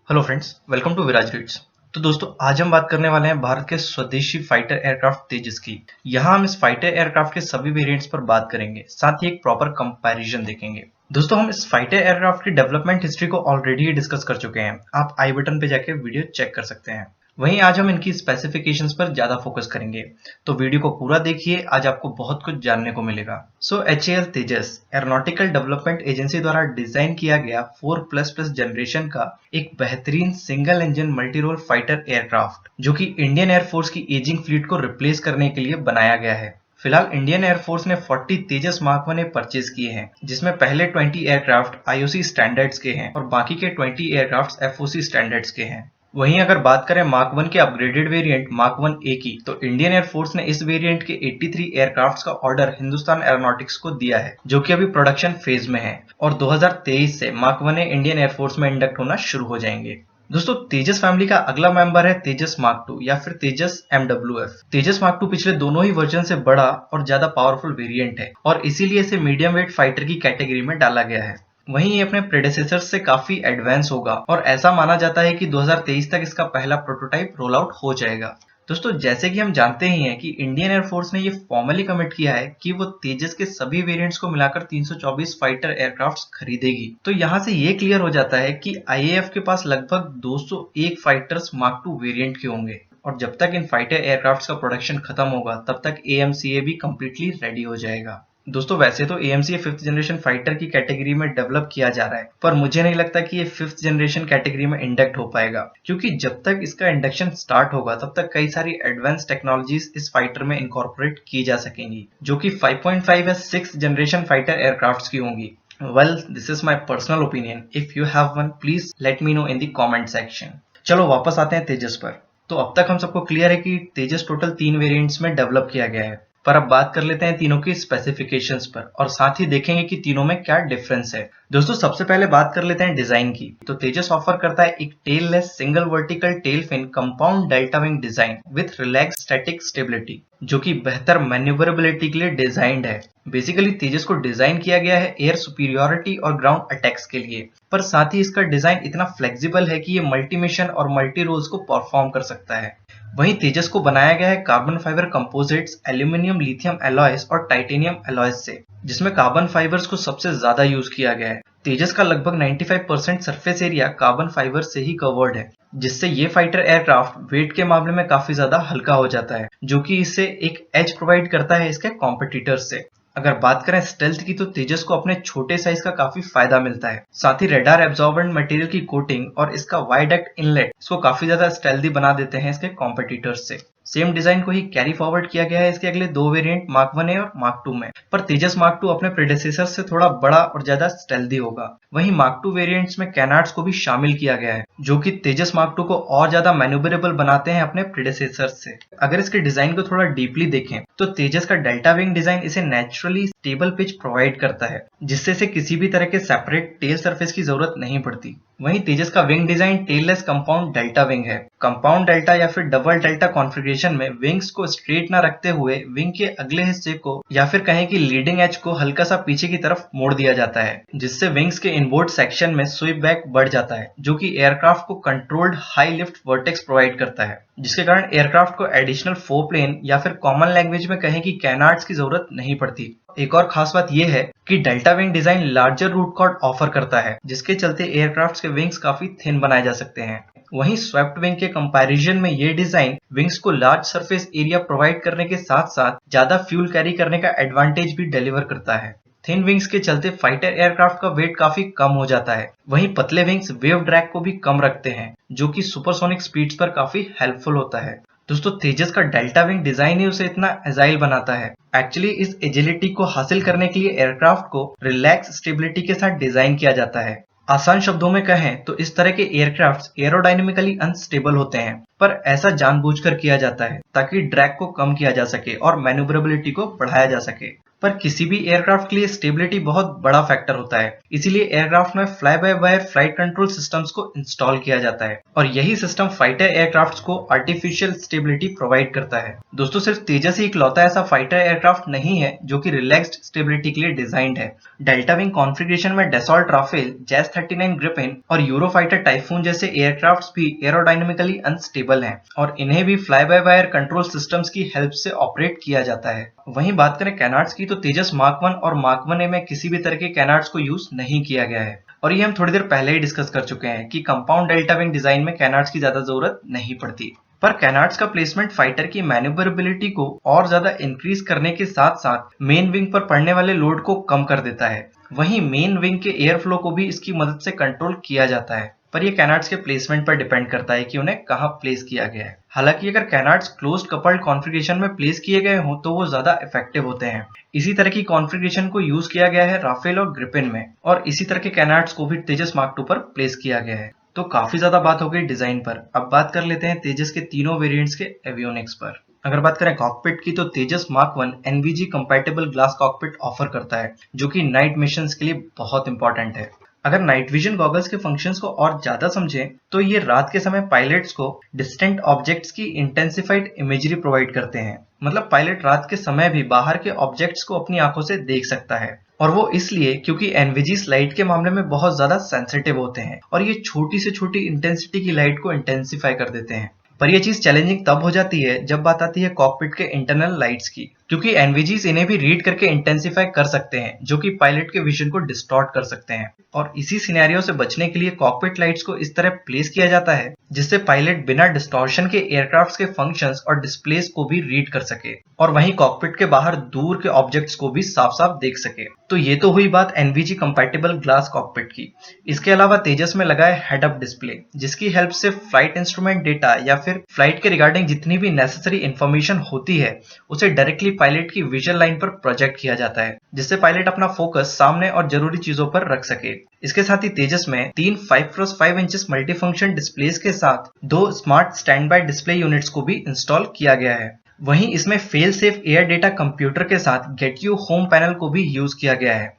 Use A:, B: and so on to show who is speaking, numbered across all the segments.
A: Hello friends, welcome to Viraj reads. तो दोस्तों, आज हम बात करने वाले हैं भारत के स्वदेशी फाइटर एयरक्राफ्ट तेजस की। यहाँ हम इस फाइटर एयरक्राफ्ट के सभी वेरिएंट्स पर बात करेंगे, साथ ही एक प्रॉपर कंपैरिजन देखेंगे। दोस्तों, हम इस फाइटर एयरक्राफ्ट की डेवलपमेंट हिस्ट्री को ऑलरेडी डिस्कस कर चुके हैं। आप आई बटन पे जाके वीडियो चेक कर सकते हैं। वहीं आज हम इनकी स्पेसिफिकेशंस पर ज्यादा फोकस करेंगे, तो वीडियो को पूरा देखिए, आज आपको बहुत कुछ जानने को मिलेगा। HAL Tejas aeronautical development agency द्वारा डिजाइन किया गया 4++ जनरेशन का एक बेहतरीन single engine multi role fighter aircraft, जो कि इंडियन एयरफोर्स की एजिंग फ्लीट को रिप्लेस करने के लिए बनाया गया है। फिलहाल इंडियन एयरफोर्स ने 40 तेजस मार्क 1 परचेज किए हैं, जिसमें पहले 20 एयरक्राफ्ट IOC स्टैंडर्ड्स के हैं और बाकी के 20 एयरक्राफ्ट FOC स्टैंडर्ड्स के हैं। वहीं अगर बात करें मार्क 1 के अपग्रेडेड वेरिएंट मार्क 1A की, तो इंडियन एयरफोर्स ने इस वेरिएंट के 83 एयरक्राफ्ट्स का ऑर्डर हिंदुस्तान एरोनॉटिक्स को दिया है, जो कि अभी प्रोडक्शन फेज में है और 2023 से मार्क 1A इंडियन एयरफोर्स में इंडक्ट होना शुरू हो जाएंगे। दोस्तों, तेजस फैमिली का अगला मेंबर है तेजस मार्क 2 या फिर तेजस MWF। तेजस मार्क 2 पिछले दोनों ही वर्जन से बड़ा और ज्यादा पावरफुल वेरिएंट है और इसीलिए इसे मीडियम वेट फाइटर की कैटेगरी में डाला गया है। वहीं ये अपने प्रेडेसेसर से काफी एडवांस होगा और ऐसा माना जाता है कि 2023 तक इसका पहला प्रोटोटाइप रोल आउट हो जाएगा। दोस्तों, जैसे कि हम जानते ही हैं कि इंडियन एयरफोर्स ने ये फॉर्मली कमिट किया है कि वो तेजस के सभी वेरिएंट्स को मिलाकर 324 फाइटर एयरक्राफ्ट्स खरीदेगी। तो यहाँ से ये क्लियर हो जाता है कि IAF के पास लगभग 201 फाइटर्स मार्क 2 वेरिएंट के होंगे और जब तक इन फाइटर एयरक्राफ्ट्स का प्रोडक्शन खत्म होगा तब तक AMCA भी कंप्लीटली रेडी हो जाएगा। दोस्तों, वैसे तो AMCA 5th जनरेशन फाइटर की कैटेगरी में डेवलप किया जा रहा है, पर मुझे नहीं लगता कि ये 5th जनरेशन कैटेगरी में इंडक्ट हो पाएगा, क्योंकि जब तक इसका इंडक्शन स्टार्ट होगा तब तक कई सारी एडवांस टेक्नोलॉजीज इस फाइटर में इनकॉर्पोरेट की जा सकेंगी, जो कि 5.5 या 6th जनरेशन फाइटर एयरक्राफ्ट्स की होंगी। Well, this is my personal opinion. If you have one, please let me know in the comment section. चलो वापस आते हैं तेजस पर। तो अब तक हम सबको क्लियर है कि तेजस टोटल 3 वेरिएंट्स में डेवलप किया गया है, पर अब बात कर लेते हैं तीनों की स्पेसिफिकेशंस पर और साथ ही देखेंगे कि तीनों में क्या डिफरेंस है। दोस्तों, सबसे पहले बात कर लेते हैं डिजाइन की। तो तेजस ऑफर करता है एक tailless single vertical tail fin compound delta wing design with relax static stability, जो कि बेहतर मैन्यूवरेबिलिटी के लिए डिजाइंड है। बेसिकली तेजस को डिजाइन किया गया है एयर सुपीरियोरिटी और ग्राउंड अटैक्स के लिए, पर साथ ही इसका डिजाइन इतना फ्लेक्सिबल है कि ये मल्टी मिशन और मल्टी रोल्स को परफॉर्म कर सकता है। वहीं तेजस को बनाया गया है carbon fibre composites, aluminium lithium alloys और टाइटेनियम एलॉयज से, जिसमें कार्बन फाइबर्स को सबसे ज्यादा यूज किया गया है। तेजस का लगभग 95% सरफेस एरिया कार्बन फाइबर से ही कवर्ड है, जिससे ये फाइटर एयरक्राफ्ट वेट के मामले में काफी ज्यादा हल्का हो जाता है, जो कि इसे एक एज प्रोवाइड करता है इसके कॉम्पिटिटर्स से। अगर बात करें स्टेल्थ की, तो तेजस को अपने छोटे साइज का काफी फायदा मिलता है। साथ ही रेडार एब्जॉर्बेंट मटेरियल की कोटिंग और इसका वाइड एक्ट इनलेट इसको काफी ज्यादा स्टेल्थी बना देते हैं इसके कॉम्पिटिटर्स से। सेम डिजाइन को ही कैरी फॉरवर्ड किया गया है इसके अगले 2 वेरिएंट मार्क 1A और मार्क 2 में, पर तेजस मार्क 2 अपने प्रेडेसेसर से थोड़ा बड़ा और ज्यादा स्टेल्थी होगा। वहीं मार्क 2 वेरिएंट्स में कैनार्ड्स को भी शामिल किया गया है, जो कि तेजस मार्क 2 को और ज्यादा मैन्यूवरेबल बनाते हैं अपने प्रेडेसेसर से। अगर इसके डिजाइन को थोड़ा डीपली देखें, तो तेजस का डेल्टा विंग डिजाइन इसे नेचुरली स्टेबल पिच प्रोवाइड करता है, जिससे इसे किसी भी तरह के सेपरेट टेल सरफेस की जरूरत नहीं पड़ती। वहीं तेजस का wing design tailless compound delta wing है। कंपाउंड डेल्टा या फिर डबल डेल्टा कॉन्फ़िगरेशन में विंग्स को स्ट्रेट ना रखते हुए विंग के अगले हिस्से को या फिर कहें कि लीडिंग एज को हल्का सा पीछे की तरफ मोड़ दिया जाता है, जिससे विंग्स के इनबोर्ड सेक्शन में स्वीप बैक बढ़ जाता है, जो कि एयरक्राफ्ट को controlled high lift vertex provide करता है, जिसके कारण एयरक्राफ्ट को एडिशनल फोरप्लेन या फिर कॉमन लैंग्वेज में कहें कि कैनार्ड्स की जरूरत नहीं पड़ती। एक और खास बात यह है कि delta wing design larger root chord offer करता है, जिसके चलते एयरक्राफ्ट के विंग्स काफी थिन बनाए जा सकते हैं। वहीं स्वेप्ट विंग के कंपैरिजन में ये डिजाइन विंग्स को लार्ज सरफेस एरिया प्रोवाइड करने के साथ साथ ज्यादा फ्यूल कैरी करने का एडवांटेज भी डिलीवर करता है। थिन विंग्स के चलते फाइटर एयरक्राफ्ट का वेट काफी कम हो जाता है। वहीं पतले विंग्स वेव ड्रैग को भी कम रखते हैं, जो कि सुपरसोनिक स्पीड्स पर काफी हेल्पफुल होता है। दोस्तों, तेजस का डेल्टा विंग डिजाइन ही उसे इतना एजाइल बनाता है। एक्चुअली इस एजिलिटी को हासिल करने के लिए एयरक्राफ्ट को रिलैक्स स्टेबिलिटी के साथ डिजाइन किया जाता है। आसान शब्दों में कहें तो इस तरह के एयरक्राफ्ट एरोडायनेमिकली अनस्टेबल होते हैं, पर ऐसा जानबूझकर किया जाता है ताकि ड्रैग को कम किया जा सके और मैन्यूवरेबिलिटी को बढ़ाया जा सके। पर किसी भी एयरक्राफ्ट के लिए स्टेबिलिटी बहुत बड़ा फैक्टर होता है, इसीलिए एयरक्राफ्ट में fly by wire flight control systems को इंस्टॉल किया जाता है और यही सिस्टम फाइटर एयरक्राफ्ट्स को आर्टिफिशियल स्टेबिलिटी प्रोवाइड करता है। दोस्तों, सिर्फ तेजस ही इकलौता ऐसा फाइटर एयरक्राफ्ट नहीं है जो कि रिलैक्स्ड स्टेबिलिटी के लिए डिजाइंड है। डेल्टा विंग कॉन्फ़िगरेशन में डैसॉल्ट राफेल, जैस 39 ग्रिपेन और यूरोफाइटर टाइफून जैसे एयरक्राफ्ट्स भी एरोडायनेमिकली अनस्टेबल हैं और इन्हें भी fly by wire control systems की हेल्प से ऑपरेट किया जाता है। वहीं बात करें कैनार्ड्स की, तो तेजस मार्क 1 और मार्क 1A में किसी भी तरह के कैनार्ड्स को यूज नहीं किया गया है और ये हम थोड़ी देर पहले ही डिस्कस कर चुके हैं कि कंपाउंड डेल्टा विंग डिजाइन में कैनार्ड्स की ज्यादा जरूरत नहीं पड़ती। पर कैनार्ड्स का प्लेसमेंट फाइटर की मैन्यूवरेबिलिटी को और ज्यादा इंक्रीज करने के साथ साथ मेन विंग पर पड़ने वाले लोड को कम कर देता है। वहीं मेन विंग के एयर फ्लो को भी इसकी मदद से कंट्रोल किया जाता है, पर ये कैनार्ड्स के प्लेसमेंट पर डिपेंड करता है कि उन्हें कहाँ प्लेस किया गया है। हालांकि अगर कैनार्ड्स क्लोज्ड कपल्ड कॉन्फ़िगरेशन में प्लेस किए गए हों तो वो ज्यादा इफेक्टिव होते हैं। इसी तरह की कॉन्फ़िगरेशन को यूज किया गया है राफेल और ग्रिपेन में और इसी तरह के कैनार्ड्स को भी तेजस मार्क 2 पर प्लेस किया गया है। तो काफी ज्यादा बात हो गई डिजाइन पर, अब बात कर लेते हैं तेजस के तीनों वेरिएंट्स के एवियोनिक्स पर। अगर बात करें कॉकपिट की, तो Tejas mark 1 NVG compatible glass cockpit offer करता है जो कि नाइट मिशंस के लिए बहुत इंपॉर्टेंट है। अगर नाइट विजन गॉगल्स के फंक्शंस को और ज्यादा समझें तो ये रात के समय पायलट्स को डिस्टेंट ऑब्जेक्ट्स की इंटेंसिफाइड इमेजरी प्रोवाइड करते हैं। मतलब पायलट रात के समय भी बाहर के ऑब्जेक्ट्स को अपनी आंखों से देख सकता है और वो इसलिए क्योंकि एनवीजीस लाइट के मामले में बहुत ज्यादा सेंसिटिव होते हैं और ये छोटी से छोटी इंटेंसिटी की लाइट को इंटेंसिफाई कर देते हैं। पर यह चीज चैलेंजिंग तब हो जाती है जब बात आती है कॉकपिट के इंटरनल लाइट्स की, क्योंकि एनवीजीस इन्हें भी रीड करके इंटेंसिफाई कर सकते हैं जो कि पायलट के विजन को डिस्टॉर्ट कर सकते हैं। और इसी सिनेरियो से बचने के लिए कॉकपिट लाइट्स को इस तरह प्लेस किया जाता है जिससे पायलट बिना डिस्टॉर्शन के एयरक्राफ्ट्स के फंक्शंस और डिस्प्लेस को भी रीड कर सके और वहीं कॉकपिट के बाहर दूर के ऑब्जेक्ट्स को भी साफ साफ देख सके। तो ये तो हुई बात एनवीजी कंपैटिबल ग्लास कॉकपिट की। इसके अलावा तेजस में लगा है हेड अप डिस्प्ले, जिसकी हेल्प से फ्लाइट इंस्ट्रूमेंट डेटा या फिर फ्लाइट के रिगार्डिंग जितनी भी नेसेसरी इंफॉर्मेशन होती है उसे डायरेक्टली पायलट की विजुअल लाइन पर प्रोजेक्ट किया जाता है, जिससे पायलट अपना फोकस सामने और जरूरी चीजों पर रख सके। इसके साथ ही तेजस में 3 5x5 इंचेस मल्टीफंक्शन डिस्प्लेस के साथ 2 smart stand by display units को भी इंस्टॉल किया गया है। वहीं इसमें fail safe air data computer के साथ गेट यू होम पैनल को भी यूज किया गया है,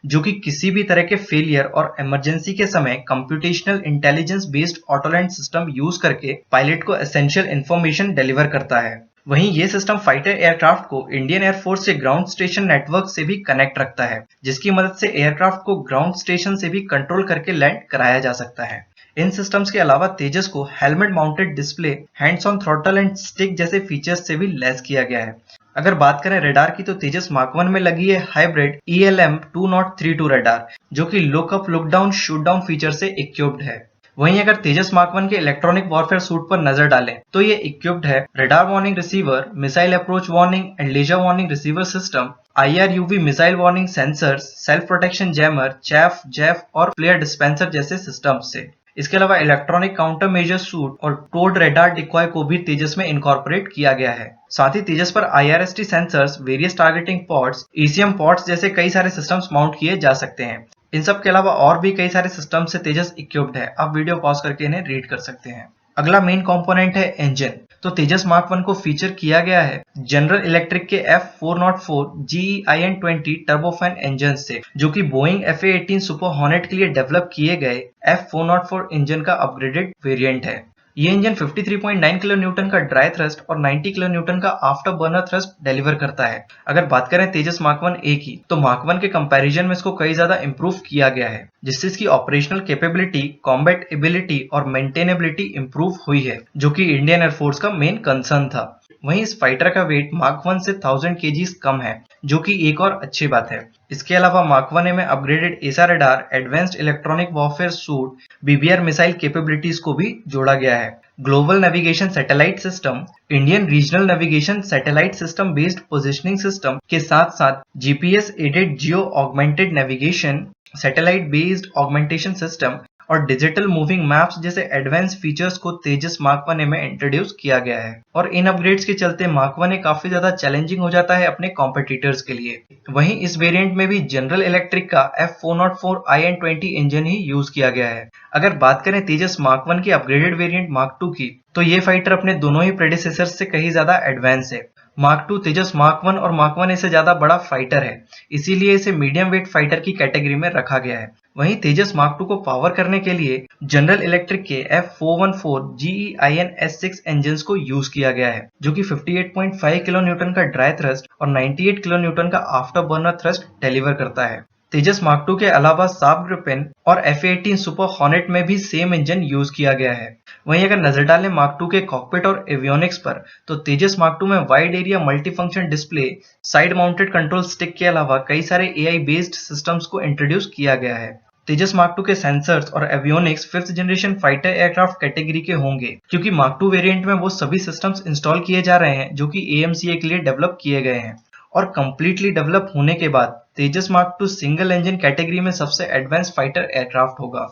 A: जो कि किसी भी तरह के फेलियर और इमरजेंसी के समय computational intelligence based autoland system use करके पायलट को एसेंशियल इंफॉर्मेशन डिलीवर करता है। वहीं ये सिस्टम फाइटर एयरक्राफ्ट को इंडियन एयरफोर्स से ग्राउंड स्टेशन नेटवर्क से भी कनेक्ट रखता है, जिसकी मदद से एयरक्राफ्ट को ग्राउंड स्टेशन से भी कंट्रोल करके लैंड कराया जा सकता है। इन सिस्टम्स के अलावा तेजस को helmet mounted display, hands on throttle and stick जैसे फीचर्स से भी लैस किया गया है। अगर बात करें रडार की, तो तेजस मार्क 1 में लगी है हाइब्रिड ELM 2032 रडार, जो कि look up look down shoot down feature से इक्विप्ड है। वहीं अगर तेजस मार्क 1 के इलेक्ट्रॉनिक वॉरफेयर सूट पर नजर डालें तो ये इक्विप्ड है radar warning receiver, missile approach warning and laser warning receiver system, IR/UV missile warning sensors, self protection jammer, chaff, जैफ और फ्लेयर डिस्पेंसर जैसे सिस्टम से। इसके अलावा इलेक्ट्रॉनिक काउंटर मेजर सूट और टोड रेडार डिकॉय को भी तेजस में इनकॉर्पोरेट किया गया है। साथ ही तेजस पर IRST sensors, various targeting pods, ECM pods जैसे कई सारे सिस्टम्स माउंट किए जा सकते हैं। इन सब के अलावा और भी कई सारे सिस्टम से तेजस इक्विप्ड है। आप वीडियो पॉज करके इन्हें रीड कर सकते हैं। अगला मेन कंपोनेंट है इंजन। तो तेजस मार्क 1 को फीचर किया गया है जनरल इलेक्ट्रिक के F404 GEIN20 टर्बोफैन इंजन से, जो कि बोइंग FA-18 सुपर हॉर्नेट के लिए डेवलप किए गए F404 इंजन का अपग्रेडेड वेरिएंट है। ये इंजन 53.9 किलो न्यूटन का ड्राई थ्रस्ट और 90 किलो न्यूटन का आफ्टर बर्नर थ्रस्ट डिलीवर करता है। अगर बात करें तेजस मार्क 1A की, तो मार्क 1 के कंपैरिजन में इसको कई ज्यादा इंप्रूव किया गया है, जिससे इसकी ऑपरेशनल कैपेबिलिटी, कॉम्बैट एबिलिटी और मेंटेनेबिलिटी इंप्रूव हुई है, जो कि इंडियन एयरफोर्स का मेन कंसर्न था। वहीं इस फाइटर का वेट मार्क 1 से 1000 kg कम है, जो कि एक और अच्छी बात है। इसके अलावा मार्क 1A में अपग्रेडेड एसा radar, advanced electronic warfare suit, BBR missile capabilities को भी जोड़ा गया है। Global navigation satellite system, Indian regional navigation satellite system based positioning system के साथ साथ GPS added geo augmented navigation, satellite based augmentation system, और डिजिटल मूविंग मैप्स जैसे एडवांस फीचर्स को तेजस मार्क 1A में इंट्रोड्यूस किया गया है। और इन अपग्रेड्स के चलते मार्क 1A काफी ज्यादा चैलेंजिंग हो जाता है अपने कॉम्पिटिटर्स के लिए। वहीं इस वेरिएंट में भी जनरल इलेक्ट्रिक का F404 IN20 इंजन ही यूज किया गया है। अगर बात करें तेजस मार्क 1 की अपग्रेडेड वेरिएंट मार्क 2 की, तो ये फाइटर अपने दोनों ही प्रेडिसेसर से कहीं ज्यादा एडवांस है। मार्क 2 तेजस मार्क 1 और मार्क 1A से ज्यादा बड़ा फाइटर है, इसीलिए इसे मीडियम वेट फाइटर की कैटेगरी में रखा गया है। वहीं तेजस मार्क 2 को पावर करने के लिए जनरल इलेक्ट्रिक के F414 GEIN S6 इंजन को यूज किया गया है, जो कि 58.5 किलो न्यूटन का ड्राई थ्रस्ट और 98 किलो न्यूटन का आफ्टर बर्नर थ्रस्ट डिलीवर करता है। तेजस मार्क 2 के अलावा साब ग्रिफिन और F-18 सुपर हॉर्नेट में भी सेम इंजन यूज किया गया है। वहीं अगर नजर डालें मार्क 2 के कॉकपिट और एवियोनिक्स पर, तो तेजस मार्क 2 में wide area multifunction display, side mounted control stick के अलावा कई सारे AI बेस्ड सिस्टम्स को इंट्रोड्यूस किया गया है। तेजस मार्क 2 के सेंसर्स और avionics 5th generation fighter aircraft category के होंगे, क्योंकि मार्क 2 वेरिएंट में वो सभी सिस्टम्स इंस्टॉल किए जा रहे हैं जो कि AMCA के लिए डेवलप किए गए हैं। और कंप्लीटली डेवलप होने के बाद तेजस मार्क 2 सिंगल इंजन कैटेगरी में सबसे एडवांस फाइटर एयरक्राफ्ट होगा।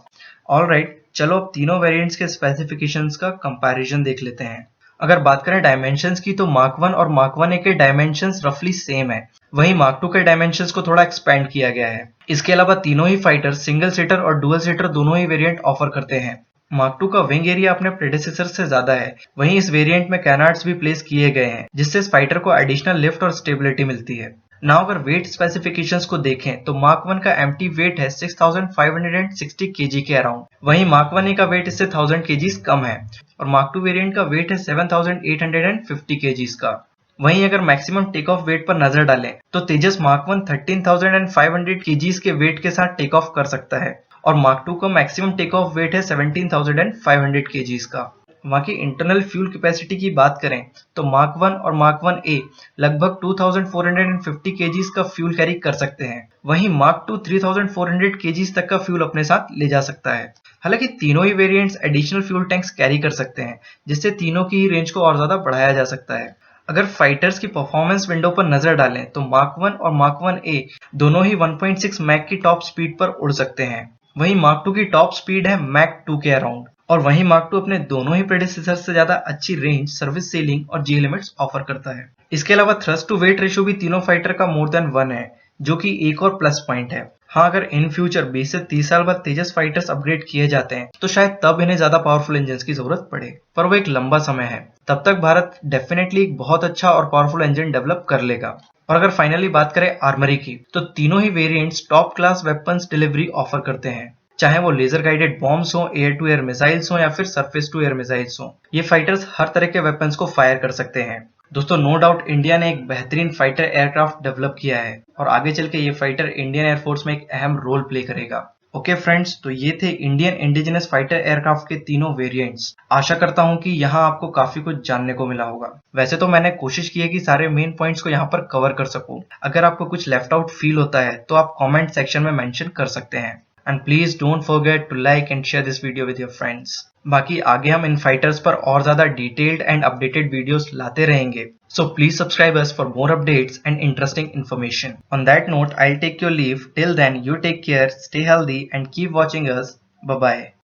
A: ऑलराइट, चलो अब तीनों वेरिएंट्स के स्पेसिफिकेशंस का कंपैरिजन देख लेते हैं। अगर बात करें डायमेंशंस की, तो मार्क 1 और मार्क 1A के डायमेंशंस रफली सेम है। वहीं मार्क 2 के डायमेंशंस को थोड़ा एक्सपेंड किया गया है। इसके अलावा तीनों ही फाइटर सिंगल सीटर और डुअल सीटर दोनों ही वेरिएंट ऑफर करते हैं। मार्क 2 का विंग एरिया अपने प्रेडिसेसर से ज्यादा है। वहीं इस वेरिएंट में कैनार्ड्स भी प्लेस किए गए हैं, जिससे इस फाइटर को एडिशनल लिफ्ट और स्टेबिलिटी मिलती है। नाउ अगर वेट स्पेसिफिकेशंस को देखें, तो मार्क 1 का एम्प्टी वेट है 6560 kg के अराउंड। वहीं मार्क 1A का वेट इससे 1000 kg कम है और मार्क 2 वेरिएंट का वेट है 7850 kg का। वहीं अगर मैक्सिमम टेक ऑफ वेट पर नजर डालें, तो तेजस मार्क 1 13,500 kg के वेट के साथ टेक ऑफ कर सकता है और मार्क 2 का मैक्सिमम टेक ऑफ वेट है 17,500 kg का। वहाँ की इंटरनल फ्यूल कैपेसिटी की बात करें, तो मार्क 1 और मार्क 1A लगभग 2450 kg का फ्यूल कैरी कर सकते हैं। वहीं मार्क 2 3400 kg तक का फ्यूल अपने साथ ले जा सकता है। हालांकि तीनों ही variants additional fuel tanks carry कर सकते हैं, जिससे तीनों की ही रेंज को और ज्यादा बढ़ाया जा सकता है। अगर फाइटर्स की परफॉर्मेंस विंडो पर नजर डालें, तो मार्क 1 और मार्क 1A दोनों ही 1.6 मैक की टॉप स्पीड पर उड़ सकते हैं। वहीं मार्क 2 की टॉप स्पीड है मैक 2 के अराउंड। और वहीं मार्क 2 अपने दोनों ही प्रेडिसेसर से ज्यादा अच्छी रेंज, सर्विस सीलिंग और जी लिमिट्स ऑफर करता है। इसके अलावा थ्रस्ट टू वेट रेशियो भी तीनों फाइटर का मोर देन 1 है, जो कि एक और प्लस पॉइंट है। हाँ, अगर इन फ्यूचर 20 से 30 साल बाद तेजस फाइटर्स अपग्रेड किए जाते हैं, तो शायद तब इन्हें ज्यादा पावरफुल इंजन की जरूरत पड़े, पर वो एक लंबा समय है। तब तक भारत डेफिनेटली एक बहुत अच्छा और पावरफुल इंजन डेवलप कर लेगा। और अगर फाइनली बात करें आर्मरी की, तो तीनों ही variants top class weapons delivery offer करते हैं, चाहे वो लेजर गाइडेड बॉम्ब्स हो, एयर टू एयर मिसाइल्स हो या फिर सरफेस टू एयर मिसाइल्स हो। ये फाइटर्स हर तरह के वेपन्स को फायर कर सकते हैं। दोस्तों, नो डाउट इंडिया ने एक बेहतरीन फाइटर एयरक्राफ्ट डेवलप किया है और आगे चल के ये फाइटर इंडियन एयरफोर्स में एक अहम रोल प्ले करेगा। ओके फ्रेंड्स, तो ये थे इंडियन इंडिजिनस फाइटर एयरक्राफ्ट के तीनों वेरिएंट्स। आशा करता हूँ कि यहाँ आपको काफी कुछ जानने को मिला होगा। वैसे तो मैंने कोशिश की है कि सारे मेन पॉइंट्स को यहाँ पर कवर कर सकूं। अगर आपको कुछ लेफ्ट आउट फील होता है, तो आप कमेंट सेक्शन में मेंशन कर सकते हैं। And please don't forget to like and share this video with your friends. बाकी आगे हम इन फाइटर्स पर और ज्यादा डिटेल्ड एंड अपडेटेड वीडियोस लाते रहेंगे, so please subscribe us for more updates and interesting information. On that note, I'll take your leave. Till then, you take care, stay healthy and keep watching us. Bye bye.